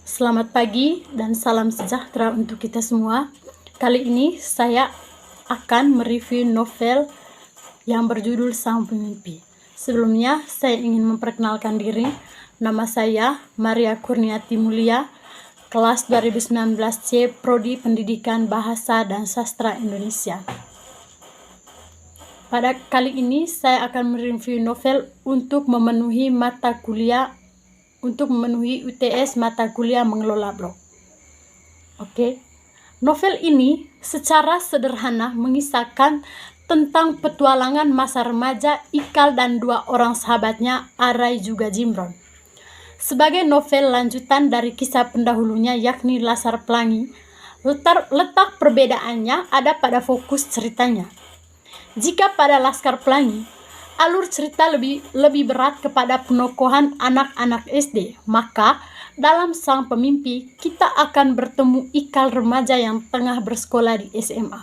Selamat pagi dan salam sejahtera untuk kita semua. Kali ini saya akan mereview novel yang berjudul Sang Pemimpi. Sebelumnya saya ingin memperkenalkan diri. Nama saya Maria Kurniati Mulia, kelas 2019C, Prodi Pendidikan Bahasa dan Sastra Indonesia. Pada kali ini saya akan mereview novel untuk memenuhi UTS mata kuliah mengelola blog. Oke. Novel ini secara sederhana mengisahkan tentang petualangan masa remaja Ikal dan dua orang sahabatnya, Arai juga Jimron. Sebagai novel lanjutan dari kisah pendahulunya yakni Laskar Pelangi, letak perbedaannya ada pada fokus ceritanya. Jika pada Laskar Pelangi, alur cerita lebih berat kepada penokohan anak-anak SD, maka dalam Sang Pemimpi kita akan bertemu Ikal remaja yang tengah bersekolah di SMA.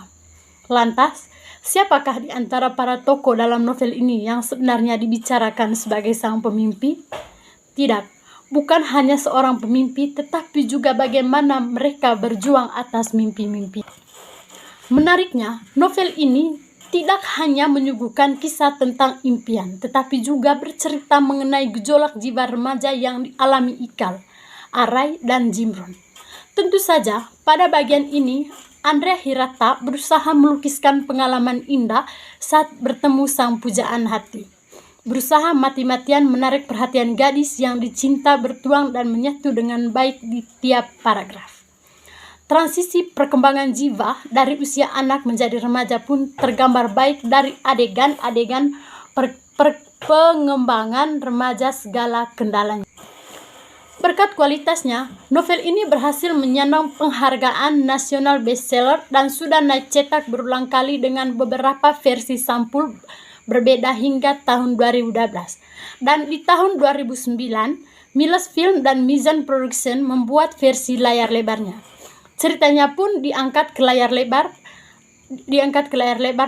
Lantas, siapakah di antara para tokoh dalam novel ini yang sebenarnya dibicarakan sebagai Sang Pemimpi? Tidak, bukan hanya seorang pemimpi, tetapi juga bagaimana mereka berjuang atas mimpi-mimpi. Menariknya, novel ini tidak hanya menyuguhkan kisah tentang impian, tetapi juga bercerita mengenai gejolak jiwa remaja yang dialami Ikal, Arai, dan Jimron. Tentu saja, pada bagian ini, Andrea Hirata berusaha melukiskan pengalaman indah saat bertemu sang pujaan hati. Berusaha mati-matian menarik perhatian gadis yang dicinta, bertuang dan menyatu dengan baik di tiap paragraf. Transisi perkembangan jiwa dari usia anak menjadi remaja pun tergambar baik dari adegan-adegan pengembangan remaja segala kendalanya. Berkat kualitasnya, novel ini berhasil menyandang penghargaan nasional bestseller dan sudah naik cetak berulang kali dengan beberapa versi sampul berbeda hingga tahun 2012. Dan di tahun 2009, Miles Film dan Mizan Production membuat versi layar lebarnya. Ceritanya pun diangkat ke layar lebar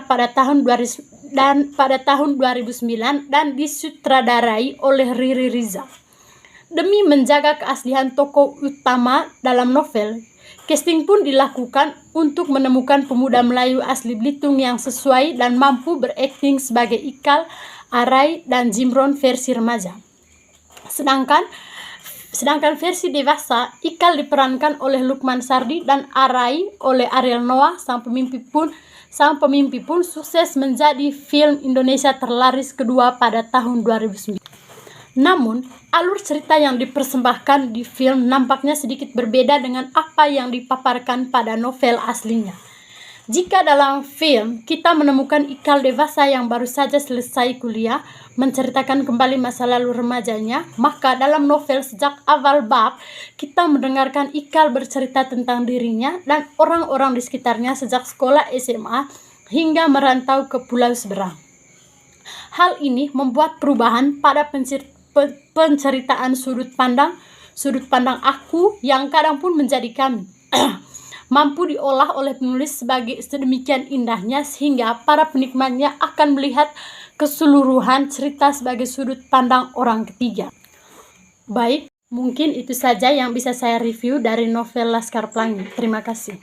pada tahun 2009 dan disutradarai oleh Riri Riza. Demi menjaga keaslian tokoh utama dalam novel, casting pun dilakukan untuk menemukan pemuda Melayu asli Belitung yang sesuai dan mampu berakting sebagai Ikal, Arai, dan Jimron versi remaja. Sedangkan versi dewasa, Ikal diperankan oleh Lukman Sardi dan Arai oleh Ariel Noah. Sang Pemimpi pun sukses menjadi film Indonesia terlaris kedua pada tahun 2009. Namun, alur cerita yang dipersembahkan di film nampaknya sedikit berbeda dengan apa yang dipaparkan pada novel aslinya. Jika dalam film kita menemukan Ikal dewasa yang baru saja selesai kuliah, menceritakan kembali masa lalu remajanya, maka dalam novel sejak awal bab kita mendengarkan Ikal bercerita tentang dirinya dan orang-orang di sekitarnya sejak sekolah SMA hingga merantau ke Pulau Seberang. Hal ini membuat perubahan pada penceritaan sudut pandang aku yang kadang pun menjadi kami mampu diolah oleh penulis sebagai sedemikian indahnya sehingga para penikmatnya akan melihat keseluruhan cerita sebagai sudut pandang orang ketiga. Baik, mungkin itu saja yang bisa saya review dari novel Laskar Pelangi. Terima kasih.